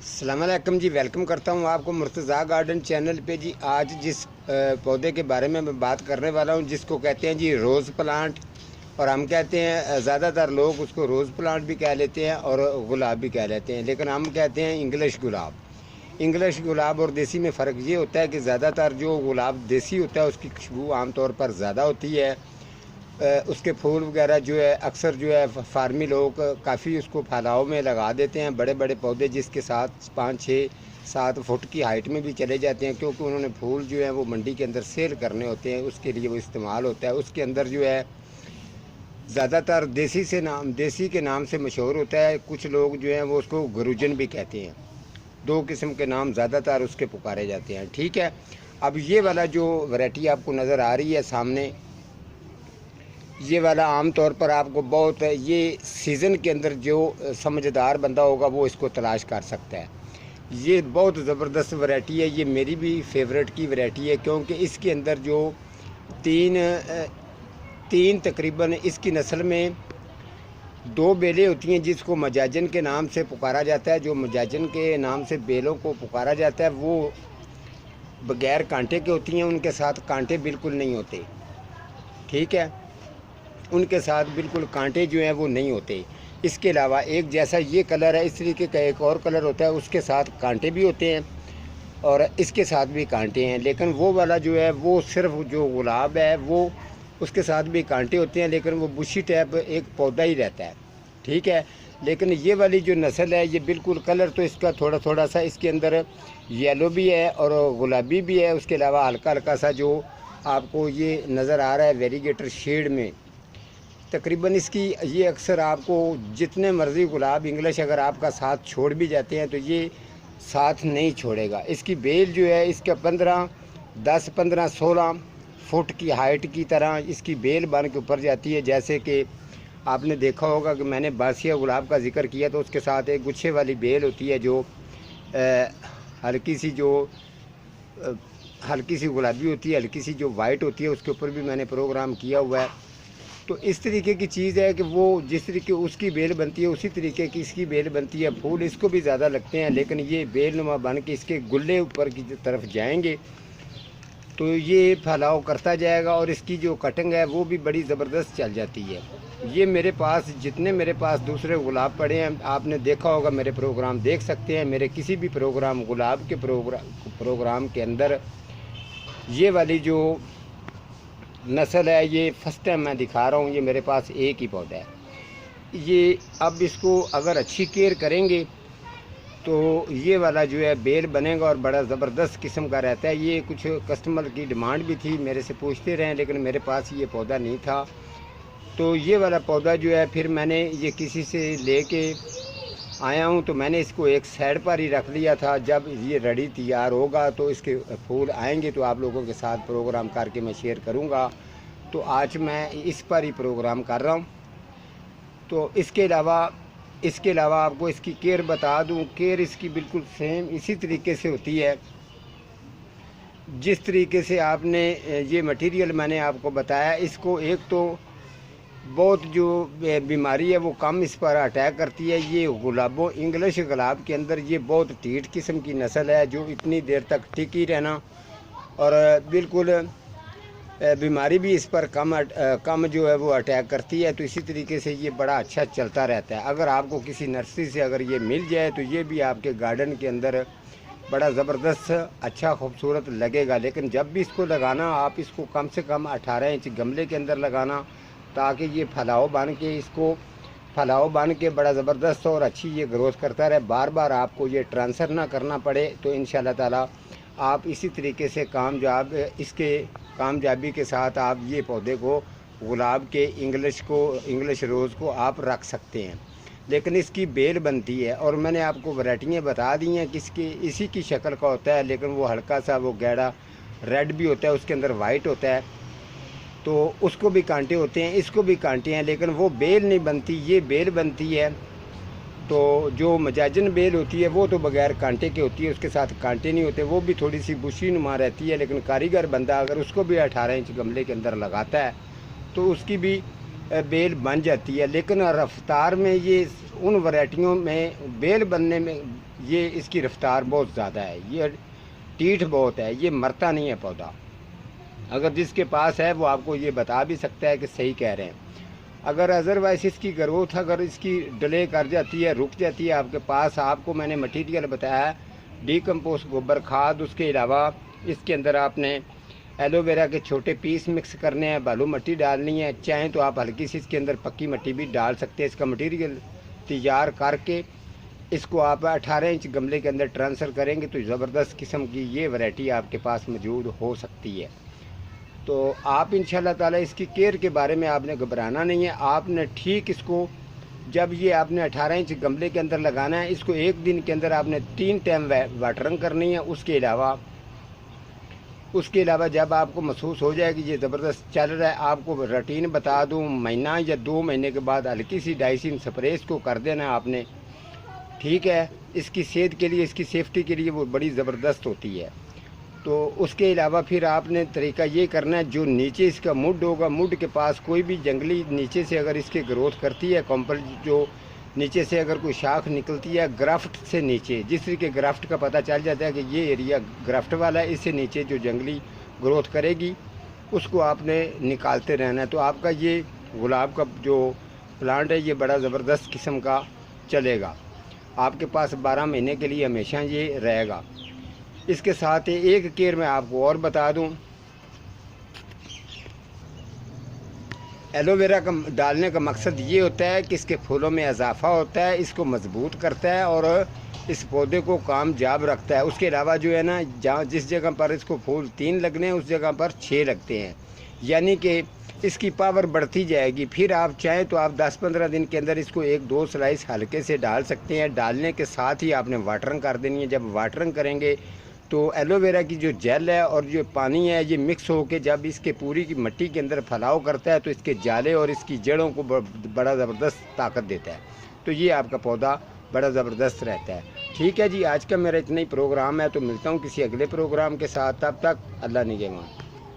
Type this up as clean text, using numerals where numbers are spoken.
अस्सलाम वालेकुम जी। वेलकम करता हूँ आपको मुर्तज़ा गार्डन चैनल पे जी। आज जिस पौधे के बारे में मैं बात करने वाला हूँ, जिसको कहते हैं जी रोज़ प्लांट, और हम कहते हैं ज़्यादातर लोग उसको रोज़ प्लांट भी कह लेते हैं और गुलाब भी कह लेते हैं, लेकिन हम कहते हैं इंग्लिश गुलाब। इंग्लिश गुलाब और देसी में फ़र्क ये होता है कि ज़्यादातर जो गुलाब देसी होता है उसकी खुशबू आमतौर पर ज़्यादा होती है। उसके फूल वगैरह जो है अक्सर जो है फार्मी लोग काफ़ी उसको फैलाव में लगा देते हैं, बड़े बड़े पौधे जिसके साथ 5, 6, 7 फुट की हाइट में भी चले जाते हैं, क्योंकि उन्होंने फूल जो है वो मंडी के अंदर सेल करने होते हैं, उसके लिए वो इस्तेमाल होता है। उसके अंदर जो है ज़्यादातर देसी के नाम से मशहूर होता है। कुछ लोग जो हैं वो उसको गुरुजन भी कहते हैं। दो किस्म के नाम ज़्यादातर उसके पुकारे जाते हैं। ठीक है, अब ये वाला जो वैरायटी आपको नज़र आ रही है सामने, ये वाला आम तौर पर आपको बहुत ये सीज़न के अंदर जो समझदार बंदा होगा वो इसको तलाश कर सकता है। ये बहुत ज़बरदस्त वैरायटी है, ये मेरी भी फेवरेट की वैरायटी है, क्योंकि इसके अंदर जो तीन तकरीबन इसकी नस्ल में 2 बेलें होती हैं जिसको मजाजन के नाम से पुकारा जाता है। जो मजाजन के नाम से बेलों को पुकारा जाता है वो बग़ैर कांटे के होती हैं, उनके साथ कांटे बिल्कुल नहीं होते। ठीक है, उनके साथ बिल्कुल कांटे जो हैं वो नहीं होते। इसके अलावा एक जैसा ये कलर है, इस तरीके का एक और कलर होता है, उसके साथ कांटे भी होते हैं और इसके साथ भी कांटे हैं। लेकिन वो वाला जो है वो सिर्फ जो गुलाब है वो उसके साथ भी कांटे होते हैं, लेकिन वो बुशी टाइप एक पौधा ही रहता है। ठीक है, लेकिन ये वाली जो नस्ल है ये बिल्कुल कलर तो इसका थोड़ा थोड़ा सा इसके अंदर येलो भी है और गुलाबी भी है। उसके अलावा हल्का हल्का सा जो आपको ये नज़र आ रहा है वेरीगेटर शेड में, तकरीबन इसकी ये अक्सर आपको जितने मर्ज़ी गुलाब इंग्लिश अगर आपका साथ छोड़ भी जाते हैं तो ये साथ नहीं छोड़ेगा। इसकी बेल जो है इसका 10, 15, 16 फुट की हाइट की तरह इसकी बेल बन के ऊपर जाती है। जैसे कि आपने देखा होगा कि मैंने बासिया गुलाब का जिक्र किया तो उसके साथ एक गुच्छे वाली बेल होती है जो हल्की सी गुलाबी होती है, हल्की सी जो वाइट होती है, उसके ऊपर भी मैंने प्रोग्राम किया हुआ है। तो इस तरीके की चीज़ है कि वो जिस तरीके उसकी बेल बनती है उसी तरीके की इसकी बेल बनती है। फूल इसको भी ज़्यादा लगते हैं, लेकिन ये बेलनुमा बन के इसके गुल्ले ऊपर की तरफ जाएंगे तो ये फैलाव करता जाएगा और इसकी जो कटिंग है वो भी बड़ी ज़बरदस्त चल जाती है। ये मेरे पास जितने मेरे पास दूसरे गुलाब पड़े हैं, आपने देखा होगा, मेरे प्रोग्राम देख सकते हैं। मेरे किसी भी प्रोग्राम गुलाब के प्रोग्राम के अंदर ये वाली जो नस्ल है ये फर्स्ट टाइम मैं दिखा रहा हूँ। ये मेरे पास एक ही पौधा है। ये अब इसको अगर अच्छी केयर करेंगे तो ये वाला जो है बेल बनेगा और बड़ा ज़बरदस्त किस्म का रहता है। ये कुछ कस्टमर की डिमांड भी थी, मेरे से पूछते रहे, लेकिन मेरे पास ये पौधा नहीं था। तो ये वाला पौधा जो है फिर मैंने ये किसी से लेके आया हूँ, तो मैंने इसको एक साइड पर ही रख लिया था। जब ये रेडी तैयार होगा तो इसके फूल आएंगे तो आप लोगों के साथ प्रोग्राम करके मैं शेयर करूँगा। तो आज मैं इस पर ही प्रोग्राम कर रहा हूँ। तो इसके अलावा आपको इसकी केयर बता दूँ। केयर इसकी बिल्कुल सेम इसी तरीके से होती है जिस तरीके से आपने ये मटेरियल मैंने आपको बताया। इसको एक तो बहुत जो बीमारी है वो कम इस पर अटैक करती है। ये गुलाबों इंग्लिश गुलाब के अंदर ये बहुत टीट किस्म की नस्ल है जो इतनी देर तक टिकी रहना और बिल्कुल बीमारी भी इस पर कम जो है वो अटैक करती है। तो इसी तरीके से ये बड़ा अच्छा चलता रहता है। अगर आपको किसी नर्सरी से अगर ये मिल जाए तो ये भी आपके गार्डन के अंदर बड़ा ज़बरदस्त अच्छा खूबसूरत लगेगा। लेकिन जब भी इसको लगाना आप इसको कम से कम 18 इंच गमले के अंदर लगाना, ताकि ये फैलाव बन के बड़ा ज़बरदस्त और अच्छी ये ग्रोथ करता रहे। बार बार आपको ये ट्रांसफ़र ना करना पड़े। तो इंशाल्लाह ताला आप इसी तरीके से इसके कामयाबी के साथ आप ये पौधे को गुलाब के इंग्लिश रोज़ को आप रख सकते हैं। लेकिन इसकी बेल बनती है और मैंने आपको वैरायटियाँ बता दी हैं कि इसी की शक्ल का होता है, लेकिन वो हल्का सा वो गैड़ा रेड भी होता है, उसके अंदर वाइट होता है, तो उसको भी कांटे होते हैं, इसको भी कांटे हैं, लेकिन वो बेल नहीं बनती, ये बेल बनती है। तो जो मजाजन बेल होती है वो तो बग़ैर कांटे के होती है, उसके साथ कांटे नहीं होते, वो भी थोड़ी सी बुशी नुमा रहती है। लेकिन कारीगर बंदा अगर उसको भी 18 इंच गमले के अंदर लगाता है तो उसकी भी बेल बन जाती है, लेकिन रफ्तार में ये उन वैरायटियों में बेल बनने में ये इसकी रफ्तार बहुत ज़्यादा है, ये टीठ बहुत है, ये मरता नहीं है पौधा। अगर जिसके पास है वो आपको ये बता भी सकता है कि सही कह रहे हैं। अगर अदरवाइज इसकी ग्रोथ अगर इसकी डिले कर जाती है, रुक जाती है आपके पास, आपको मैंने मटीरियल बताया डीकम्पोस्ट गोबर खाद, उसके अलावा इसके अंदर आपने एलोवेरा के छोटे पीस मिक्स करने हैं, बालू मिट्टी डालनी है, चाहें तो आप हल्की सी इसके अंदर पक्की मिट्टी भी डाल सकते हैं। इसका मटीरियल तैयार करके इसको आप 18 इंच गमले के अंदर ट्रांसफ़र करेंगे तो ज़बरदस्त किस्म की ये वैरायटी आपके पास मौजूद हो सकती है। तो आप इंशाल्लाह ताला इसकी केयर के बारे में आपने घबराना नहीं है। आपने ठीक इसको जब ये आपने 18 इंच गमले के अंदर लगाना है, इसको एक दिन के अंदर आपने 3 टाइम वाटरिंग करनी है। उसके अलावा जब आपको महसूस हो जाए कि ये ज़बरदस्त चल रहा है, आपको रूटीन बता दूँ, महीना या 2 महीने के बाद हल्की सी डाइसिन स्प्रे इसको कर देना आपने, ठीक है। इसकी सेहत के लिए, इसकी सेफ्टी के लिए वो बड़ी ज़बरदस्त होती है। तो उसके अलावा फिर आपने तरीका ये करना है, जो नीचे इसका मुड होगा, मुड के पास कोई भी जंगली नीचे से अगर इसके ग्रोथ करती है, कॉम्पल जो नीचे से अगर कोई शाख निकलती है ग्राफ्ट से नीचे, जिस तरीके ग्राफ्ट का पता चल जाता है कि ये एरिया ग्राफ्ट वाला है, इससे नीचे जो जंगली ग्रोथ करेगी उसको आपने निकालते रहना है। तो आपका ये गुलाब का जो प्लांट है ये बड़ा ज़बरदस्त किस्म का चलेगा, आपके पास 12 महीने के लिए हमेशा ये रहेगा। इसके साथ एक केयर मैं आपको और बता दूं, एलोवेरा का डालने का मकसद ये होता है कि इसके फूलों में इजाफा होता है, इसको मजबूत करता है और इस पौधे को कामयाब रखता है। उसके अलावा जो है ना, जहाँ जिस जगह पर इसको फूल 3 लगने हैं उस जगह पर 6 लगते हैं, यानी कि इसकी पावर बढ़ती जाएगी। फिर आप चाहें तो आप 10-15 दिन के अंदर इसको 1-2 स्लाइस हल्के से डाल सकते हैं। डालने के साथ ही आपने वाटरिंग कर देनी है। जब वाटरिंग करेंगे तो एलोवेरा की जो जेल है और जो पानी है ये मिक्स होकर जब इसके पूरी की मिट्टी के अंदर फैलाव करता है तो इसके जाले और इसकी जड़ों को बड़ा ज़बरदस्त ताकत देता है। तो ये आपका पौधा बड़ा ज़बरदस्त रहता है। ठीक है जी, आज का मेरा इतना ही प्रोग्राम है, तो मिलता हूँ किसी अगले प्रोग्राम के साथ। तब तक अल्लाह निगहबान।